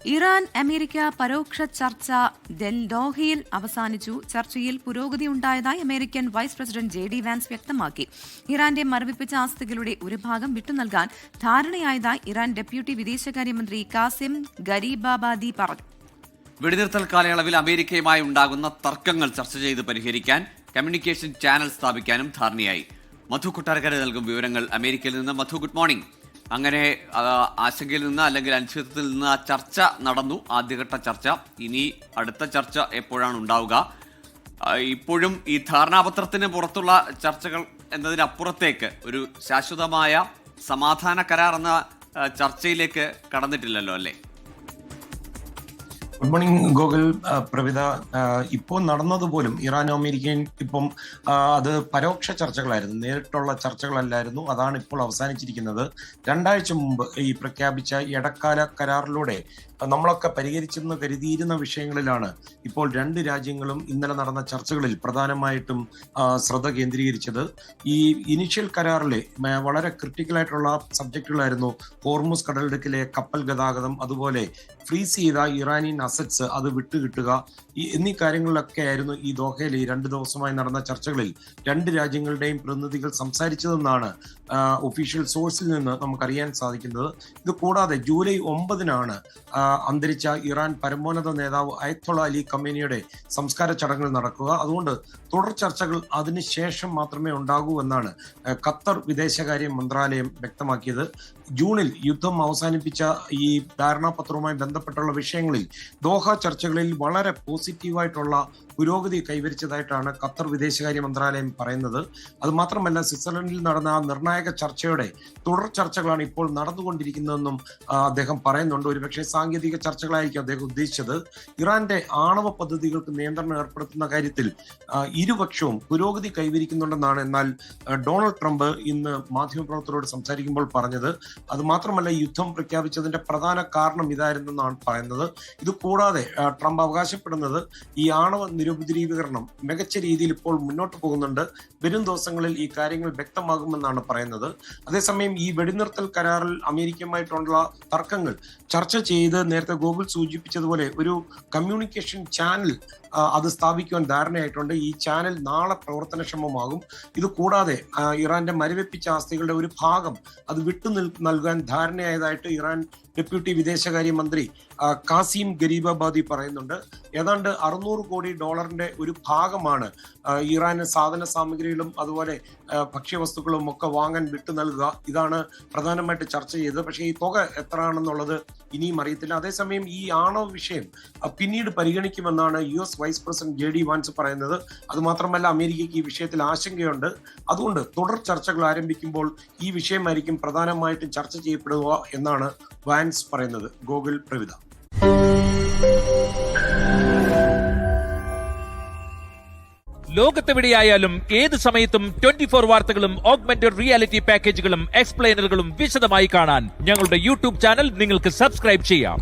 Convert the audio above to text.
Iran America പരോക്ഷ ചർച്ച ദോഹയിൽ അവസാനിച്ചു. ചർച്ചയിൽ പുരോഗതിയുണ്ടായതായി American vice president JD Vance വ്യക്തമാക്കി. ഇറാന്റെ മരവിപ്പിച്ച ആസ്തികളുടെ ഒരു ഭാഗം വിട്ടുനൽകാൻ ധാരണയായതായി ഇറാൻ ഡെപ്യൂട്ടി വിദേശകാര്യമന്ത്രി കാസിം ഗരീബാബാദി പറഞ്ഞു. വെടിനിർത്തൽ കാലയളവിൽ അമേരിക്കയുമായി ഉണ്ടാകുന്ന തർക്കങ്ങൾ ചർച്ച ചെയ്ത് പരിഹരിക്കാൻ കമ്മ്യൂണിക്കേഷൻ ചാനൽ സ്ഥാപിക്കാനും ധാരണയായി. മധു കൊട്ടാരക്കര നൽകും വിവരങ്ങൾ അമേരിക്കയിൽ നിന്ന്. മധു, ഗുഡ് മോർണിംഗ്. അങ്ങനെ ആശങ്കയിൽ നിന്ന് അല്ലെങ്കിൽ അനിശ്ചിതത്വത്തിൽ നിന്ന് ആ ചർച്ച നടന്നു, ആദ്യഘട്ട ചർച്ച. ഇനി അടുത്ത ചർച്ച എപ്പോഴാണ് ഉണ്ടാവുക? ഇപ്പോഴും ഈ ധാരണാപത്രത്തിന് പുറത്തുള്ള ചർച്ചകൾ എന്നതിനപ്പുറത്തേക്ക് ഒരു ശാശ്വതമായ സമാധാന കരാർ എന്ന ചർച്ചയിലേക്ക് കടന്നിട്ടില്ലല്ലോ, അല്ലേ? Good morning Gokul, Pravitha. ഇപ്പോൾ നടന്നതുപോലും ഇറാനും അമേരിക്കയും ഇപ്പം അത് പരോക്ഷ ചർച്ചകളായിരുന്നു, നേരിട്ടുള്ള ചർച്ചകളല്ലായിരുന്നു. അതാണ് ഇപ്പോൾ അവസാനിച്ചിരിക്കുന്നത്. 2 ആഴ്ച മുമ്പ് ഈ പ്രഖ്യാപിച്ച ഇടക്കാല കരാറിലൂടെ നമ്മളൊക്കെ പരിഹരിച്ചെന്ന് കരുതിയിരുന്ന വിഷയങ്ങളിലാണ് ഇപ്പോൾ 2 രാജ്യങ്ങളും ഇന്നലെ നടന്ന ചർച്ചകളിൽ പ്രധാനമായിട്ടും ശ്രദ്ധ കേന്ദ്രീകരിച്ചത്. ഈ ഇനിഷ്യൽ കരാറിലെ വളരെ ക്രിട്ടിക്കലായിട്ടുള്ള സബ്ജക്റ്റുകളായിരുന്നു ഹോർമുസ് കടലിടുക്കിലെ കപ്പൽ ഗതാഗതം, അതുപോലെ ഫ്രീസ് ചെയ്ത ഇറാനിയൻ അസറ്റ്സ് അത് വിട്ടുകിട്ടുക എന്നീ കാര്യങ്ങളിലൊക്കെ ആയിരുന്നു ഈ ദോഹയിൽ 2 ദിവസമായി നടന്ന ചർച്ചകളിൽ 2 രാജ്യങ്ങളുടെയും പ്രതിനിധികൾ സംസാരിച്ചതെന്നാണ് ഒഫീഷ്യൽ സോഴ്സിൽ നിന്ന് നമുക്കറിയാൻ സാധിക്കുന്നത്. ഇത് കൂടാതെ ജൂലൈ 9-നാണ് അന്തരിച്ച ഇറാൻ പരമോന്നത നേതാവ് അയത്തൊള്ള അലി ഖമേനിയുടെ സംസ്കാര ചടങ്ങുകൾ നടക്കുക. അതുകൊണ്ട് തുടർ ചർച്ചകൾ അതിനുശേഷം മാത്രമേ ഉണ്ടാകൂ എന്നാണ് ഖത്തർ വിദേശകാര്യ മന്ത്രാലയം വ്യക്തമാക്കിയത്. ജൂണിൽ യുദ്ധം അവസാനിപ്പിച്ച ഈ ധാരണാപത്രവുമായി ബന്ധപ്പെട്ടുള്ള വിഷയങ്ങളിൽ ദോഹ ചർച്ചകളിൽ വളരെ പോസിറ്റീവായിട്ടുള്ള പുരോഗതി കൈവരിച്ചതായിട്ടാണ് ഖത്തർ വിദേശകാര്യ മന്ത്രാലയം പറയുന്നത്. അത് മാത്രമല്ല, സ്വിറ്റ്സർലൻഡിൽ നടന്ന ആ നിർണായക ചർച്ചയുടെ തുടർ ചർച്ചകളാണ് ഇപ്പോൾ നടന്നുകൊണ്ടിരിക്കുന്നതെന്നും അദ്ദേഹം പറയുന്നുണ്ട്. ഒരുപക്ഷെ സാങ്കേതിക ചർച്ചകളായിരിക്കും അദ്ദേഹം ഉദ്ദേശിച്ചത്. ഇറാന്റെ ആണവ പദ്ധതികൾക്ക് നിയന്ത്രണം ഏർപ്പെടുത്തുന്ന കാര്യത്തിൽ ഇരുപക്ഷവും പുരോഗതി കൈവരിക്കുന്നുണ്ടെന്നാണ് എന്നാൽ ഡൊണാൾഡ് ട്രംപ് ഇന്ന് മാധ്യമപ്രവർത്തകരോട് സംസാരിക്കുമ്പോൾ പറഞ്ഞത്. അത് മാത്രമല്ല, യുദ്ധം പ്രഖ്യാപിച്ചതിന്റെ പ്രധാന കാരണം ഇതായിരുന്നെന്നാണ് പറയുന്നത്. ഇത് കൂടാതെ ട്രംപ് അവകാശപ്പെടുന്നത് ഈ ആണവ നിരുപദ്രീകരണം മികച്ച രീതിയിൽ ഇപ്പോൾ മുന്നോട്ട് പോകുന്നുണ്ട്. വരും ദിവസങ്ങളിൽ ഈ കാര്യങ്ങൾ വ്യക്തമാകുമെന്നാണ് പറയുന്നത്. അതേസമയം ഈ വെടിനിർത്തൽ കരാറിൽ അമേരിക്കയുമായിട്ടുള്ള തർക്കങ്ങൾ ചർച്ച ചെയ്ത് നേരത്തെ ഗോകുൽ സൂചിപ്പിച്ചതുപോലെ ഒരു കമ്മ്യൂണിക്കേഷൻ ചാനൽ അത് സ്ഥാപിക്കുവാൻ ധാരണയായിട്ടുണ്ട്. ഈ ചാനൽ നാളെ പ്രവർത്തനക്ഷമമാകും. ഇത് കൂടാതെ ഇറാന്റെ മരവിപ്പിച്ച ആസ്തികളുടെ ഒരു ഭാഗം അത് നൽകാൻ ധാരണയായതായിട്ട് ഇറാൻ ഡെപ്യൂട്ടി വിദേശകാര്യ മന്ത്രി കാസിം ഗരീബാബാദി പറയുന്നുണ്ട്. ഏതാണ്ട് $600 കോടി ഒരു ഭാഗമാണ് ഇറാന് സാധന സാമഗ്രികളും അതുപോലെ ഭക്ഷ്യവസ്തുക്കളും ഒക്കെ വാങ്ങാൻ വിട്ടു നൽകുക. ഇതാണ് പ്രധാനമായിട്ട് ചർച്ച ചെയ്തത്. പക്ഷേ ഈ തുക എത്രയാണെന്നുള്ളത് ഇനിയും അറിയത്തില്ല. അതേസമയം ഈ ആണവ വിഷയം പിന്നീട് പരിഗണിക്കുമെന്നാണ് US vice president JD Vance പറയുന്നത്. അതുമാത്രമല്ല, അമേരിക്കയ്ക്ക് ഈ വിഷയത്തിൽ ആശങ്കയുണ്ട്. അതുകൊണ്ട് തുടർ ചർച്ചകൾ ആരംഭിക്കുമ്പോൾ ഈ വിഷയമായിരിക്കും പ്രധാനമായിട്ടും ചർച്ച ചെയ്യപ്പെടുക എന്നാണ് വാൻസ് പറയുന്നത്. ഗോകുൽ, പ്രവിത. ലോകത്തെവിടെയായാലും ഏത് സമയത്തും 24 വാർത്തകളും ഓഗ്മെന്റഡ് റിയാലിറ്റി പാക്കേജുകളും എക്സ്പ്ലെയിനറുകളും വിശദമായി കാണാൻ ഞങ്ങളുടെ YouTube ചാനൽ നിങ്ങൾക്ക് സബ്സ്ക്രൈബ് ചെയ്യാം.